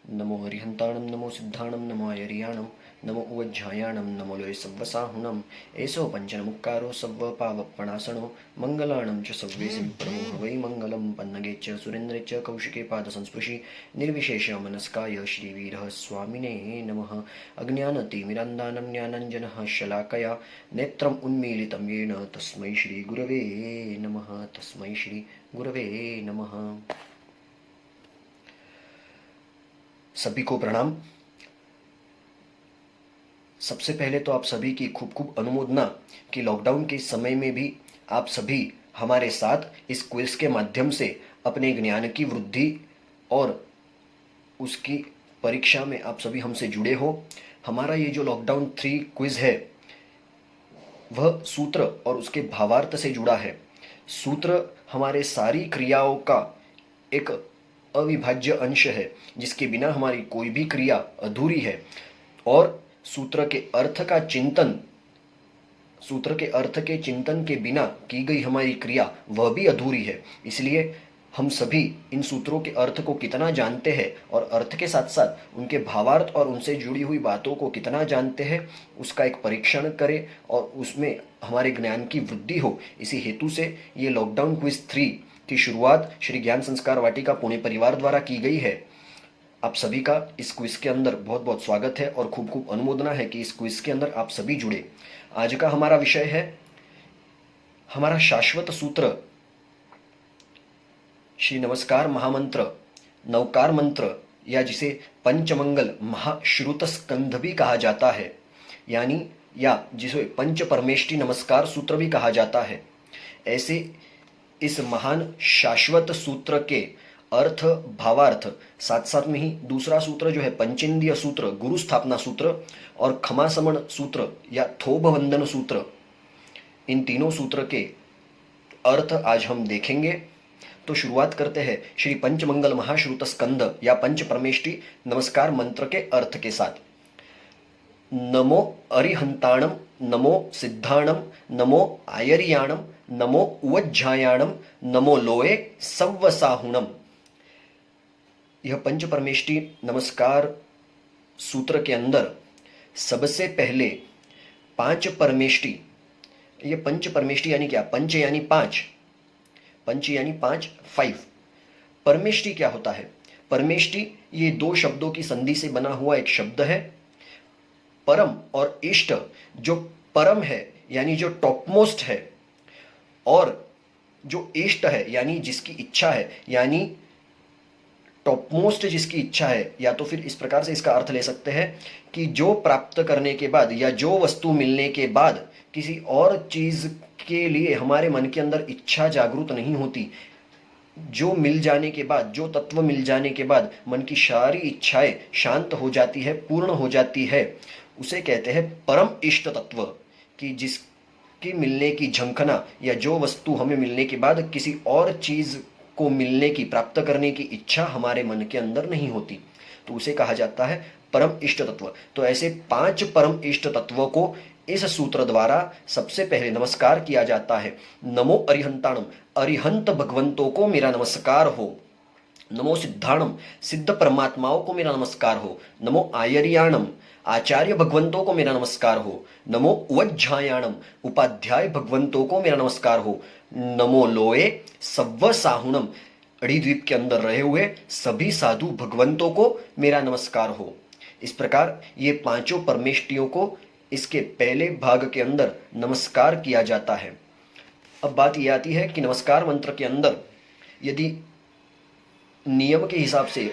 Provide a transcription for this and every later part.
नमो अरिहंताणं नमो सिद्धाणं नमो आयर्याणं नमो उवज्झायाणं नमो लोये सव्वसाहुणम् एषो पञ्चनमुक्कारो सव्वपावपणासनो मङ्गलाणं च सव्वेसिं प्रभो हवै मङ्गलं पन्नगे च सुरेन्द्रे च कौशिके पादसंस्पृशि निर्विशेषमनस्काय श्रीवीरः स्वामिने नमः। अज्ञानतिमिरान्धानं ज्ञानाञ्जनः शलाकया नेत्रम् उन्मीलितं येन तस्मै श्रीगुरवे नमः। तस्मै श्रीगुरवे नमः। सभी को प्रणाम। सबसे पहले तो आप सभी की खूब खूब अनुमोदना कि लॉकडाउन के समय में भी आप सभी हमारे साथ इस क्विज के माध्यम से अपने ज्ञान की वृद्धि और उसकी परीक्षा में आप सभी हमसे जुड़े हो। हमारा ये जो लॉकडाउन 3 क्विज है वह सूत्र और उसके भावार्थ से जुड़ा है। सूत्र हमारे सारी क्रियाओं का एक अविभाज्य अंश है जिसके बिना हमारी कोई भी क्रिया अधूरी है, और सूत्र के अर्थ के चिंतन के बिना की गई हमारी क्रिया वह भी अधूरी है। इसलिए हम सभी इन सूत्रों के अर्थ को कितना जानते हैं और अर्थ के साथ साथ उनके भावार्थ और उनसे जुड़ी हुई बातों को कितना जानते हैं उसका एक परीक्षण करें और उसमें हमारे ज्ञान की वृद्धि हो। इसी हेतु से ये लॉकडाउन क्विज 3 की शुरुआत श्री ज्ञान संस्कार वाटिका पुणे परिवार द्वारा की गई है। आप सभी का इस क्विज के अंदर बहुत बहुत स्वागत है और खूब खूब अनुमोदना है कि इस क्विज के अंदर आप सभी जुड़े। आज का हमारा विषय है हमारा शाश्वत सूत्र श्री नमस्कार महामंत्र, नवकार मंत्र, या जिसे पंचमंगल महाश्रुत स्कंध भी कहा जाता है, यानी या जिसे पंच परमेष्टि नमस्कार सूत्र भी कहा जाता है। ऐसे इस महान शाश्वत सूत्र के अर्थ भावार्थ साथ साथ में ही दूसरा सूत्र जो है पंचेंद्रिय सूत्र, गुरु स्थापना सूत्र और क्षमा समण सूत्र या थोभ वंदन सूत्र, इन तीनों सूत्र के अर्थ आज हम देखेंगे। तो शुरुआत करते हैं श्री पंचमंगल महाश्रुत स्कंद या पंच परमेष्टि नमस्कार मंत्र के अर्थ के साथ। नमो अरिहंताणम, नमो सिद्धाणम, नमो आयर्याणम, नमो उवज्झायाणम, नमो लोये सव्वसाहुणम। यह पंच परमेष्टि नमस्कार सूत्र के अंदर सबसे पहले 5 परमेष्टि, ये पंच परमेष्टि यानी क्या? पंच यानी 5, पंच यानी 5, 5। परमेष्टि क्या होता है? परमेष्टि ये 2 शब्दों की संधि से बना हुआ एक शब्द है। परम और इष्ट, जो परम है यानी जो टॉपमोस्ट है, और जो इष्ट है यानी जिसकी इच्छा है, यानी टॉपमोस्ट जिसकी इच्छा है, या तो फिर इस प्रकार से इसका अर्थ ले सकते हैं कि जो प्राप्त करने के बाद या जो वस्तु मिलने के बाद किसी और चीज के लिए हमारे मन के अंदर इच्छा जागृत नहीं होती, जो मिल जाने के बाद, जो तत्व मिल जाने के बाद मन की सारी इच्छाएं शांत हो जाती है, पूर्ण हो जाती है, उसे कहते हैं परम इष्ट तत्व। कि जिसकी मिलने की झंखना या जो वस्तु हमें मिलने के बाद किसी और चीज को मिलने की, प्राप्त करने की इच्छा हमारे मन के अंदर नहीं होती, तो उसे कहा जाता है परम इष्ट तत्व। तो ऐसे 5 परम इष्ट तत्वों को इस सूत्र द्वारा सबसे पहले नमस्कार किया जाता है। नमो अरिहंताणम, अरिहंत भगवंतों को मेरा नमस्कार हो। नमो सिद्धाणम, सिद्ध परमात्माओं को मेरा नमस्कार हो। नमो आयर्याणम, आचार्य भगवंतों को मेरा नमस्कार हो। नमो उवज्झायाणम, उपाध्याय भगवंतों को मेरा नमस्कार हो। नमो लोये सव्वसाहुणम, अड़ीद्वीप के अंदर रहे हुए सभी साधु भगवंतों को मेरा नमस्कार हो। इस प्रकार ये 5 परमेष्टियों को इसके पहले भाग के अंदर नमस्कार किया जाता है। अब बात यह आती है कि नमस्कार मंत्र के अंदर यदि नियम के हिसाब से,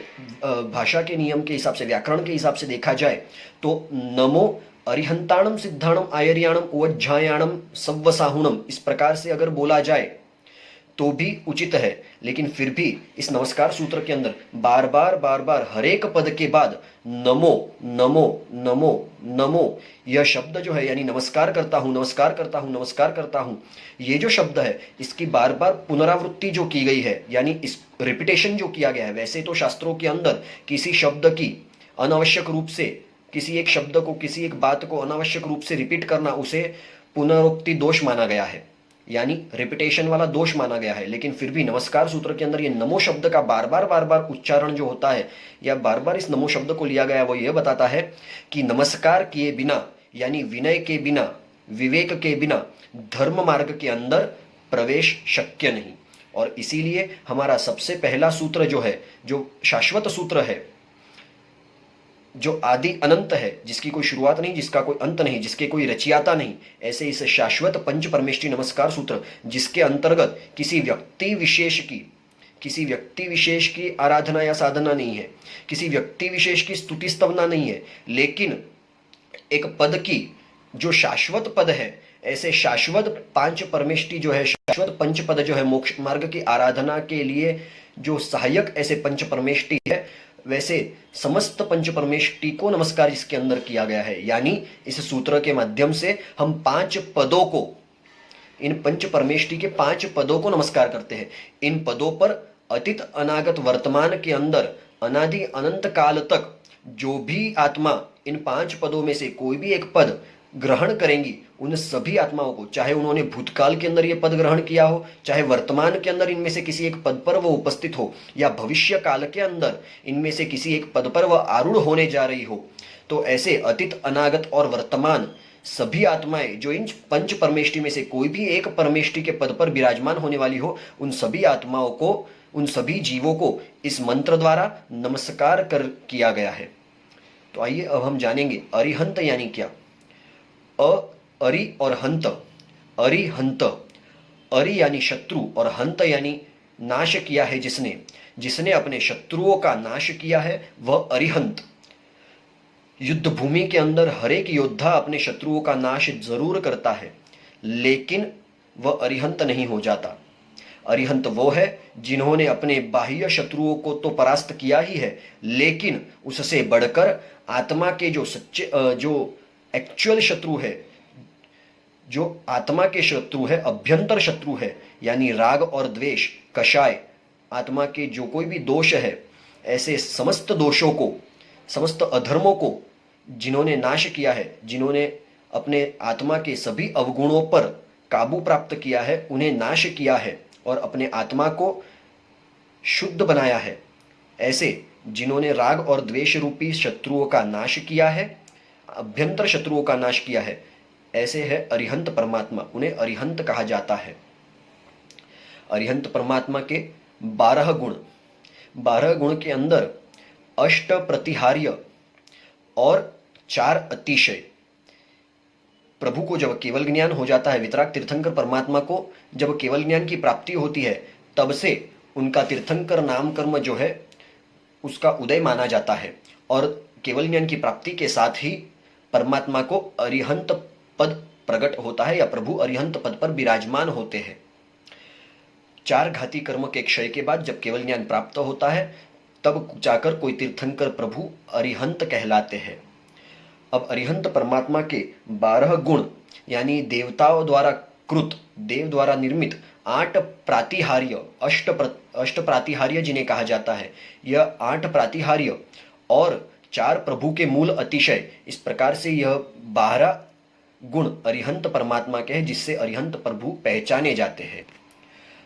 भाषा के नियम के हिसाब से, व्याकरण के हिसाब से देखा जाए तो नमो अरिहंताणम, सिद्धाणम, आयर्याणम, उवज्झायाणम, सव्वसाहुणम, इस प्रकार से अगर बोला जाए तो भी उचित है। लेकिन फिर भी इस नमस्कार सूत्र के अंदर बार बार हर एक पद के बाद नमो नमो नमो नमो यह शब्द जो है, यानी नमस्कार करता हूं, नमस्कार करता हूं, नमस्कार करता हूं, ये जो शब्द है इसकी बार बार पुनरावृत्ति जो की गई है, यानी इस रिपीटेशन जो किया गया है। वैसे तो शास्त्रों के अंदर किसी शब्द की अनावश्यक रूप से, किसी एक शब्द को, किसी एक बात को अनावश्यक रूप से रिपीट करना, उसे पुनरुक्ति दोष माना गया है। यानी रिपीटेशन वाला दोष माना गया है, लेकिन फिर भी नमस्कार सूत्र के अंदर ये नमो शब्द का बार बार उच्चारण जो होता है या बार बार इस नमो शब्द को लिया गया है, वो ये बताता है कि नमस्कार किए बिना यानी विनय के बिना, विवेक के बिना धर्म मार्ग के अंदर प्रवेश शक्य नहीं। और इसीलिए हमारा सबसे पहला सूत्र जो है, जो शाश्वत सूत्र है, जो आदि अनंत है, जिसकी कोई शुरुआत नहीं, जिसका कोई अंत नहीं, जिसके कोई रचयिता नहीं, ऐसे इस शाश्वत पंच परमेष्टि नमस्कार सूत्र, जिसके अंतर्गत किसी व्यक्ति विशेष की आराधना या साधना नहीं है, किसी व्यक्ति विशेष की स्तुति स्तवना नहीं है, लेकिन एक पद की जो शाश्वत पद है, ऐसे शाश्वत पांच परमेष्टि जो है, शाश्वत पंच पद जो है, मोक्ष मार्ग की आराधना के लिए जो सहायक ऐसे पंच परमेष्टि है, वैसे समस्त पंच परमेष्टि को नमस्कार इसके अंदर किया गया है। यानी इस सूत्र के माध्यम से हम पांच पदों को, इन पंच परमेष्टि के पांच पदों को नमस्कार करते हैं। इन पदों पर अतीत अनागत वर्तमान के अंदर अनादि अनंत काल तक जो भी आत्मा इन पांच पदों में से कोई भी एक पद ग्रहण करेंगी, उन सभी आत्माओं को, चाहे उन्होंने भूतकाल के अंदर ये पद ग्रहण किया हो, चाहे वर्तमान के अंदर इनमें से किसी एक पद पर वो उपस्थित हो, या भविष्य काल के अंदर इनमें से किसी एक पद पर वह आरूढ़ होने जा रही हो, तो ऐसे अतीत अनागत और वर्तमान सभी आत्माएं जो इन पंच परमेष्टि में से कोई भी एक परमेष्टि के पद पर विराजमान होने वाली हो, उन सभी आत्माओं को, उन सभी जीवों को इस मंत्र द्वारा नमस्कार कर किया गया है। तो आइए अब हम जानेंगे अरिहंत यानी क्या। अरि और हंत, अरिहंत, अरि यानी शत्रु और हंत यानी नाश किया है जिसने, जिसने अपने शत्रुओं का नाश किया है वह अरिहंत। युद्ध भूमि के अंदर हर एक योद्धा अपने शत्रुओं का नाश जरूर करता है, लेकिन वह अरिहंत नहीं हो जाता। अरिहंत वो है जिन्होंने अपने बाह्य शत्रुओं को तो परास्त किया ही है, लेकिन उससे बढ़कर आत्मा के जो सच्चे, जो एक्चुअल शत्रु है, जो आत्मा के शत्रु है, अभ्यंतर शत्रु है, यानी राग और द्वेष, कषाय, आत्मा के जो कोई भी दोष है, ऐसे समस्त दोषों को, समस्त अधर्मों को जिन्होंने नाश किया है, जिन्होंने अपने आत्मा के सभी अवगुणों पर काबू प्राप्त किया है, उन्हें नाश किया है और अपने आत्मा को शुद्ध बनाया है, ऐसे जिन्होंने राग और द्वेष रूपी शत्रुओं का नाश किया है, अभ्यंतर शत्रुओं का नाश किया है, ऐसे है अरिहंत परमात्मा, उन्हें अरिहंत कहा जाता है। अरिहंत परमात्मा के 12 गुण, 12 गुण के अंदर अष्ट प्रतिहार्य और 4 अतिशय। प्रभु को जब केवल ज्ञान हो जाता है, वितराग तीर्थंकर परमात्मा को जब केवल ज्ञान की प्राप्ति होती है, तब से उनका तीर्थंकर नाम कर्म जो है उसका उदय माना जाता है, और केवल ज्ञान की प्राप्ति के साथ ही परमात्मा को अरिहंत पद प्रकट होता है, या प्रभु अरिहंत पद पर विराजमान होते हैं। 4 घाती कर्म के क्षय के बाद जब केवल ज्ञान प्राप्त होता है, तब जाकर कोई तीर्थंकर प्रभु अरिहंत कहलाते हैं। अब अरिहंत परमात्मा के 12 गुण यानी देवताओं द्वारा कृत, देव द्वारा निर्मित 8 प्रातिहार्य, अष्ट प्रातिहार्य जिन्हें कहा जाता है, यह 8 प्रातिहार्य और 4 प्रभु के मूल अतिशय, इस प्रकार से यह 12 गुण अरिहंत परमात्मा के हैं, जिससे अरिहंत प्रभु पहचाने जाते हैं।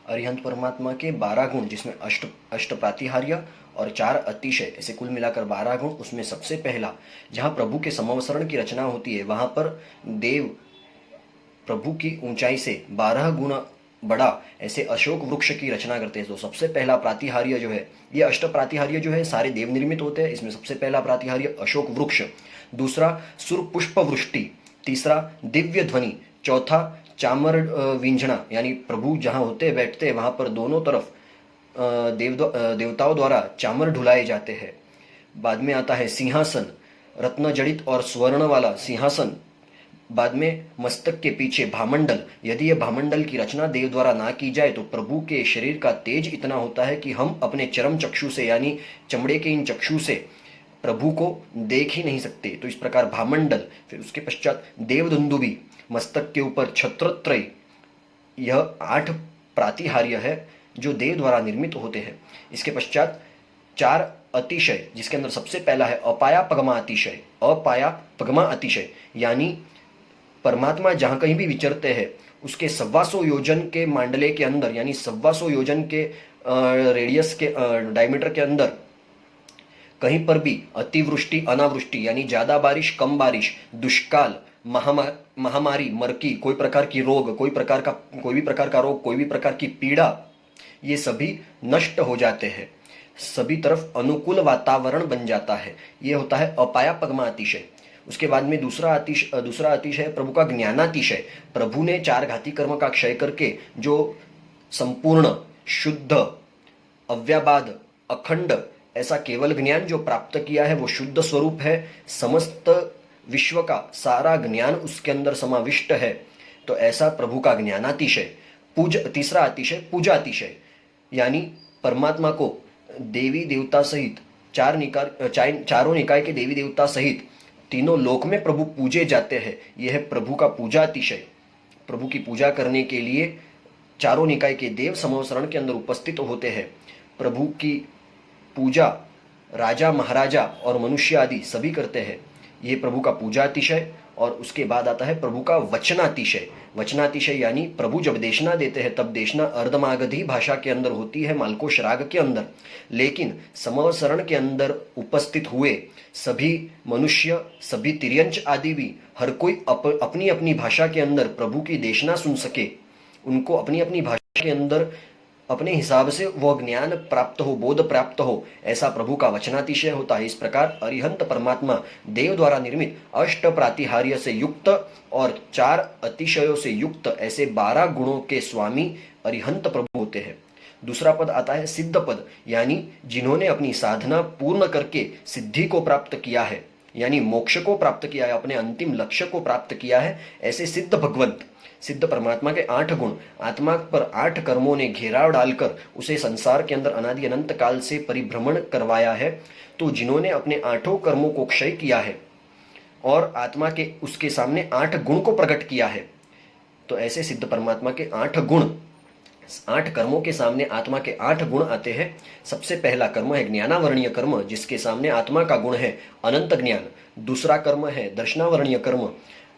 अरिहंत परमात्मा के 12 गुण, जिसमें अष्ट प्रातिहार्य और 4 अतिशय, ऐसे कुल मिलाकर 12 गुण। उसमें सबसे पहला, जहाँ प्रभु के समवसरण की रचना होती है, वहाँ पर देव प्रभु की ऊंचाई से 12 गुण बड़ा ऐसे अशोक वृक्ष की रचना करते हैं। तो सबसे पहला प्रातिहार्य जो है, ये अष्ट प्रातिहार्य जो है सारे देव निर्मित होते हैं। इसमें सबसे पहला प्रातिहार्य अशोक वृक्ष, दूसरा सुर पुष्प वृष्टि, तीसरा दिव्य ध्वनि, चौथा चामर विंझना, यानी प्रभु जहाँ होते बैठते हैं वहाँ पर दोनों तरफ देवताओं द्वारा चामर ढुलाए जाते हैं। बाद में आता है सिंहासन, रत्न जड़ित और स्वर्ण वाला सिंहासन। बाद में मस्तक के पीछे भामंडल। यदि यह भामंडल की रचना देव द्वारा ना की जाए तो प्रभु के शरीर का तेज इतना होता है कि हम अपने चरम चक्षु से, यानी चमड़े के इन चक्षु से प्रभु को देख ही नहीं सकते। तो इस प्रकार भामंडल, फिर उसके पश्चात देवदुंदुबी, मस्तक के ऊपर छत्रत्रय, यह 8 प्रातिहार्य है जो देव द्वारा निर्मित होते हैं। इसके पश्चात 4 अतिशय, जिसके अंदर सबसे पहला है अपाया पगमा अतिशय। अपाया पगमा अतिशय यानी परमात्मा जहाँ कहीं भी विचरते हैं उसके 125 योजन के मांडले के अंदर, यानी 125 योजन के रेडियस के डायमीटर के अंदर कहीं पर भी अतिवृष्टि अनावृष्टि यानी ज्यादा बारिश कम बारिश, दुष्काल, महामारी, मरकी, कोई प्रकार की रोग, कोई भी प्रकार का रोग, कोई भी प्रकार की पीड़ा, ये सभी नष्ट हो जाते हैं। सभी तरफ अनुकूल वातावरण बन जाता है। ये होता है अपाया पगमातिशय। उसके बाद में दूसरा अतिशय है प्रभु का ज्ञानातिशय। प्रभु ने 4 घाती कर्म का क्षय करके जो संपूर्ण, शुद्ध, अव्याबाद, अखंड ऐसा केवल ज्ञान जो प्राप्त किया है वो शुद्ध स्वरूप है। समस्त विश्व का सारा ज्ञान उसके अंदर समाविष्ट है। तो ऐसा प्रभु का ज्ञानातिशय। तीसरा अतिशय पूजातिशय, यानी परमात्मा को देवी देवता सहित चारों निकाय के देवी देवता सहित तीनों लोक में प्रभु पूजे जाते हैं। यह है प्रभु का पूजातिशय। प्रभु की पूजा करने के लिए चारों निकाय के देव समवसरण के अंदर उपस्थित होते हैं। प्रभु की पूजा राजा महाराजा और मनुष्य आदि सभी करते हैं। ये प्रभु का पूजातिशय। और उसके बाद आता है प्रभु का वचनातिशय। वचनातिशय यानी प्रभु जब देशना देते हैं तब देशना अर्धमागधी भाषा के अंदर होती है, मालकोश राग के अंदर। लेकिन समवसरण के अंदर उपस्थित हुए सभी मनुष्य, सभी तिर्यंच आदि भी हर कोई अपनी अपनी भाषा के अंदर प्रभु की देशना सुन सके, उनको अपनी अपनी भाषा के अंदर अपने हिसाब से वह ज्ञान प्राप्त हो, बोध प्राप्त हो, ऐसा प्रभु का वचनातिशय होता है। इस प्रकार अरिहंत परमात्मा देव द्वारा निर्मित 8 प्रातिहार्य से युक्त और 4 अतिशयों से युक्त ऐसे 12 गुणों के स्वामी अरिहंत प्रभु होते हैं। दूसरा पद आता है सिद्ध पद, यानी जिन्होंने अपनी साधना पूर्ण करके सिद्धि को प्राप्त किया है, यानी मोक्ष को प्राप्त किया है, अपने अंतिम लक्ष्य को प्राप्त किया है, ऐसे सिद्ध भगवंत। सिद्ध परमात्मा के 8 गुण, आत्मा पर 8 कर्मों ने घेराव डालकर उसे संसार के अंदर अनादि अनंत काल से परिभ्रमण करवाया है। तो जिन्होंने अपने 8 कर्मों को क्षय किया है और आत्मा के उसके सामने 8 गुण को प्रकट किया है, तो ऐसे सिद्ध परमात्मा के 8 गुण, 8 कर्मों के सामने आत्मा के 8 गुण आते हैं। सबसे पहला कर्म है ज्ञानावरणीय कर्म, जिसके सामने आत्मा का गुण है अनंत ज्ञान। दूसरा कर्म है दर्शनावरणीय कर्म,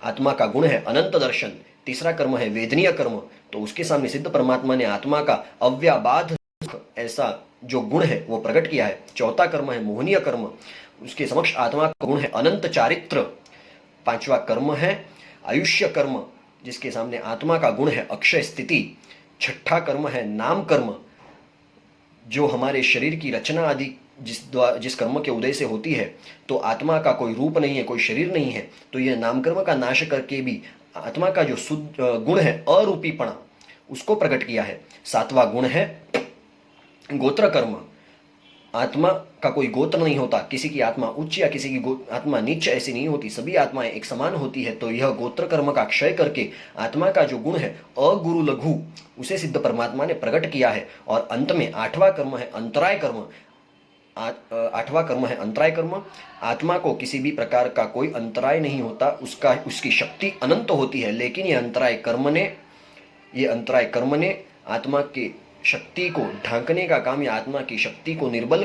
आत्मा का गुण है अनंत दर्शन। तीसरा कर्म है वेदनीय कर्म, तो उसके सामने सिद्ध परमात्मा ने आत्मा का अव्याबाध ऐसा जो गुण है वो प्रकट किया है। चौथा कर्म है मोहनीय कर्म, उसके समक्ष आत्मा का गुण है अनंत चारित्र। पांचवा कर्म है आयुष्य कर्म, जिसके सामने आत्मा का गुण है अक्षय स्थिति। छठा कर्म है नाम कर्म, जो हमारे शरीर की रचना आदि जिस कर्म के उदय से होती है, तो आत्मा का कोई रूप नहीं है, कोई शरीर नहीं है, तो यह नाम कर्म का नाश करके भी आत्मा का जो शुद्ध गुण है अरूपीपणा, उसको प्रकट किया है। सातवां गुण है गोत्र कर्म। आत्मा का कोई गोत्र नहीं होता, किसी की आत्मा उच्च या किसी की आत्मा नीच ऐसी नहीं होती, सभी आत्माएं एक समान होती है। तो यह गोत्र कर्म का क्षय करके आत्मा का जो गुण है अगुरु लघु, उसे सिद्ध परमात्मा ने प्रकट किया है। और अंत में 8वां कर्म है अंतराय कर्म। 8वां कर्म है अंतराय कर्म। आत्मा को किसी भी प्रकार का कोई अंतराय नहीं होता, उसकी शक्ति अनंत होती है, लेकिन ये अंतराय कर्म ने आत्मा के शक्ति को ढांकने का काम या आत्मा की शक्ति को निर्बल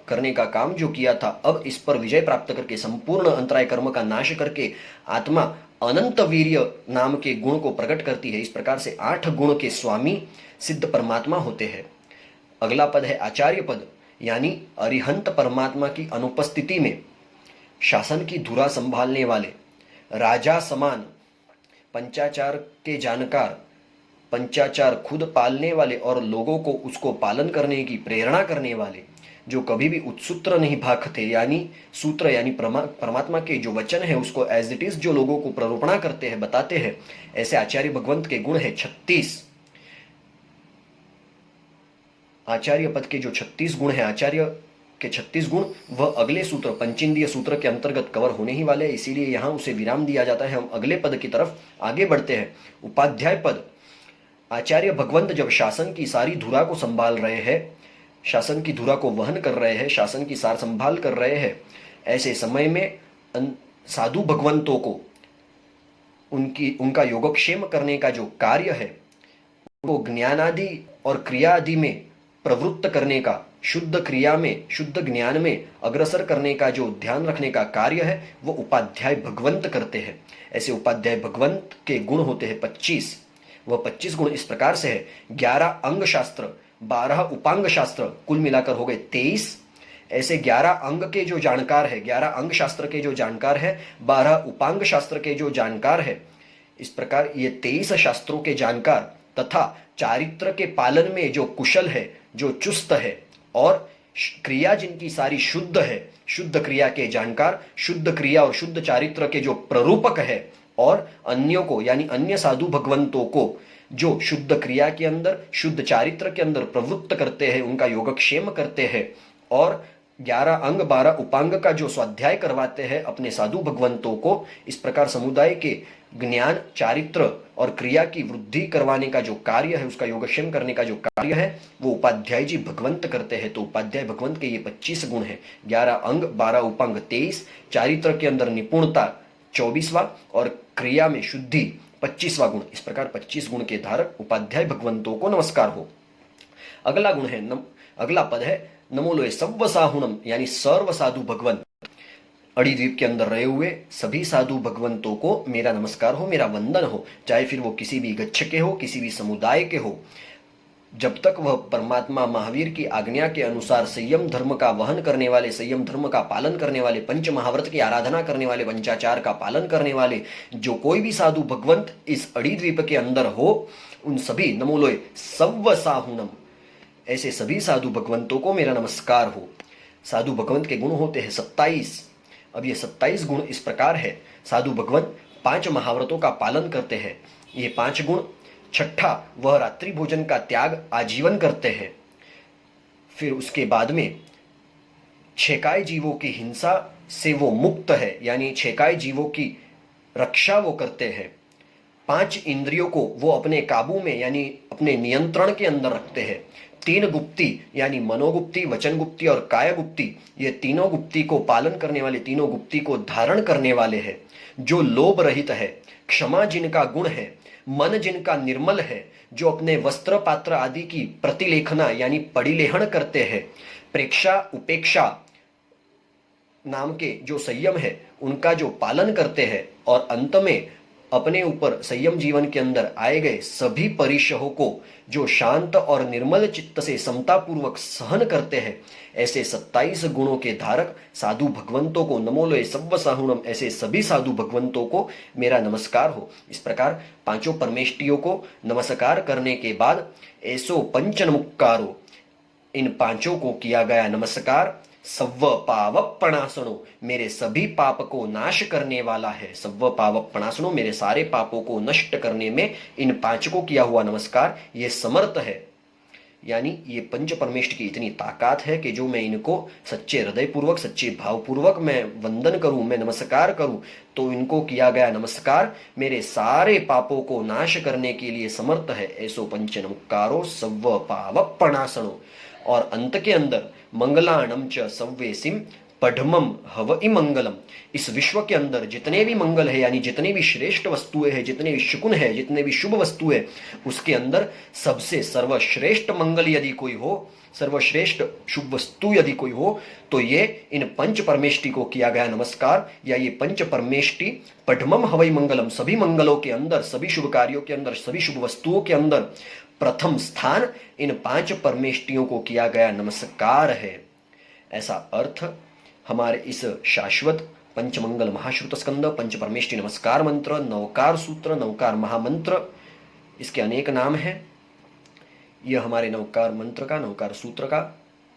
करने का काम जो किया था, अब इस पर विजय प्राप्त करके संपूर्ण अंतराय कर्म का नाश करके आत्मा अनंत वीर्य नाम के गुण को प्रकट करती है। इस प्रकार से 8 गुण के स्वामी सिद्ध परमात्मा होते हैं। अगला पद है आचार्य पद, यानी अरिहंत परमात्मा की अनुपस्थिति में शासन की धुरा संभालने वाले, राजा समान, पंचाचार के जानकार, पंचाचार खुद पालने वाले और लोगों को उसको पालन करने की प्रेरणा करने वाले, जो कभी भी उत्सूत्र नहीं भागते, यानी सूत्र यानी परमात्मा के जो वचन है उसको एज इट इज जो लोगों को प्ररूपणा करते हैं, बताते हैं, ऐसे आचार्य भगवंत के गुण है 36। आचार्य पद के जो 36 गुण है, आचार्य के 36 गुण, वह अगले सूत्र पंचेंद्रिय सूत्र के अंतर्गत कवर होने ही वाले, इसीलिए यहां उसे विराम दिया जाता है। हम अगले पद की तरफ आगे बढ़ते हैं। उपाध्याय पद, आचार्य भगवंत जब शासन की सारी धुरा को संभाल रहे हैं, शासन की धुरा को वहन कर रहे हैं, शासन की सार संभाल कर रहे हैं, ऐसे समय में साधु भगवंतों को उनका योगक्षेम करने का जो कार्य है, वो ज्ञान आदि और क्रिया आदि में प्रवृत्त करने का, शुद्ध क्रिया में, शुद्ध ज्ञान में अग्रसर करने का जो ध्यान रखने का कार्य है वो उपाध्याय भगवंत करते हैं। ऐसे उपाध्याय भगवंत के गुण होते हैं 25। वह 25 गुण इस प्रकार से है, 11 अंग शास्त्र, 12 उपांग शास्त्र, कुल मिलाकर हो गए 23। ऐसे 11 अंग के जो जानकार है, 11 अंग शास्त्र के जो जानकार है, 12 उपांग शास्त्र के जो जानकार है, इस प्रकार ये 23 शास्त्रों के जानकार तथा चारित्र के पालन में जो कुशल है, जो चुस्त है, और क्रिया जिनकी सारी शुद्ध है, शुद्ध क्रिया के जानकार, शुद्ध क्रिया और शुद्ध चारित्र के जो प्ररूपक है, और अन्यों को यानी अन्य साधु भगवंतों को जो शुद्ध क्रिया के अंदर, शुद्ध चारित्र के अंदर प्रवृत्त करते हैं, उनका योगक्षेम करते हैं, और 11 अंग 12 उपांग का जो स्वाध्याय करवाते हैं अपने साधु भगवंतों को। इस प्रकार समुदाय के ज्ञान, चारित्र और क्रिया की वृद्धि करवाने का जो कार्य है, उसका योगक्षेम करने का जो कार्य है, वो उपाध्याय जी भगवंत करते हैं। तो उपाध्याय भगवंत के ये 25 गुण हैं, 11 अंग 12 उपांग 23, चारित्र के अंदर निपुणता 24वां और क्रिया में शुद्धि 25वां गुण। इस प्रकार 25 गुण के धारक उपाध्याय भगवंतों को नमस्कार हो। अगला गुण है अगला पद है नमो लोए सव्व साहुणम, यानी सर्व साधु भगवंत, अड़ीद्वीप के अंदर रहे हुए सभी साधु भगवंतों को मेरा नमस्कार हो, मेरा वंदन हो, चाहे फिर वो किसी भी गच्छ के हो, किसी भी समुदाय के हो। जब तक वह परमात्मा महावीर की आज्ञा के अनुसार संयम धर्म का वहन करने वाले, संयम धर्म का पालन करने वाले, पंच महाव्रत की आराधना करने वाले, पंचाचार का पालन करने वाले जो कोई भी साधु भगवंत इस अड़ीद्वीप के अंदर हो, उन सभी नमो लोए सव्व साहुणम, ऐसे सभी साधु भगवंतों को मेरा नमस्कार हो। साधु भगवंत के गुण होते हैं 27। अब ये 27 गुण इस प्रकार है, साधु भगवंत 5 महाव्रतों का पालन करते हैं। ये 5 गुण, छठा वह रात्रि भोजन का त्याग आजीवन करते हैं। फिर उसके बाद में छेकाए जीवों की हिंसा से वो मुक्त है, यानी छेकाए जीवों की रक्षा वो करते हैं। 5 इंद्रियों को वो अपने काबू में यानी अपने नियंत्रण के अंदर रखते हैं। 3 गुप्ती यानी मनोगुप्ती, वचन गुप्ती और काय गुप्ती, ये तीनों गुप्ती को पालन करने वाले, तीनों गुप्ती को धारण करने वाले हैं। जो लोभ रहित है, क्षमा जिनका गुण है, मन जिनका निर्मल है, जो अपने वस्त्र पात्र आदि की प्रतिलेखना यानी पड़िलेहन करते हैं, प्रेक्षा उपेक्षा नाम के जो संयम है उनका जो पालन करते हैं, और अंत में अपने ऊपर संयम जीवन के अंदर आए गए सभी परिशहों को जो शांत और निर्मल चित्त से समतापूर्वक सहन करते हैं, ऐसे 27 गुणों के धारक साधु भगवंतों को नमो लोए सव्व साहुणम, ऐसे सभी साधु भगवंतों को मेरा नमस्कार हो। इस प्रकार 5 परमेष्टियों को नमस्कार करने के बाद ऐसो पंचनमुक्कारो, इन 5 को किया गया नमस्कार। सव्व पावपणासनो, मेरे सभी पाप को नाश करने वाला है। सव्व पावपणासनो, मेरे सारे पापों को नष्ट करने में इन 5 को किया हुआ नमस्कार ये समर्थ है। यानी ये पंच परमेष्ठ की इतनी ताकत है कि जो मैं इनको सच्चे हृदय पूर्वक, सच्चे भाव पूर्वक मैं वंदन करूं, मैं नमस्कार करूं, तो इनको किया गया नमस्कार मेरे सारे पापों को नाश करने के लिए समर्थ है। ऐसो पंच नमस्कारो सव्व पावपणासनो। और अंत के अंदर मंगलाणम च सव्वेसिम पढ़मम हवइ मंगलम, इस विश्व के अंदर जितने भी मंगल है यानी जितने भी श्रेष्ठ वस्तुएं हैं, जितने भी शुकुन है, जितने भी शुभ वस्तु है, उसके अंदर सबसे सर्वश्रेष्ठ मंगल यदि कोई हो, सर्वश्रेष्ठ शुभ वस्तु यदि कोई हो, तो ये इन पंच परमेष्टि को किया गया नमस्कार, या ये पंच परमेष्टि पढ़मम हवइ मंगलम, सभी मंगलों के अंदर, सभी शुभ कार्यों के अंदर, सभी शुभ वस्तुओं के अंदर प्रथम स्थान इन 5 परमेष्टियों को किया गया नमस्कार है। ऐसा अर्थ हमारे इस शाश्वत पंचमंगल महाश्रुत स्कंद पंच परमेष्टि नमस्कार मंत्र, नवकार सूत्र, नवकार महामंत्र, इसके अनेक नाम हैं। यह हमारे नवकार मंत्र का, नवकार सूत्र का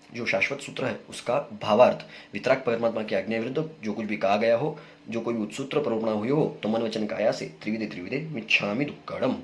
जो शाश्वत सूत्र है उसका भावार्थ, वितराग परमात्मा की आज्ञा विरुद्ध जो कुछ भी कहा गया हो, जो कोई भी उत्सूत्र प्ररोपणा हुई हो, तो मन वचन काया से त्रिविधे त्रिविधे मिच्छामि दुक्कडम।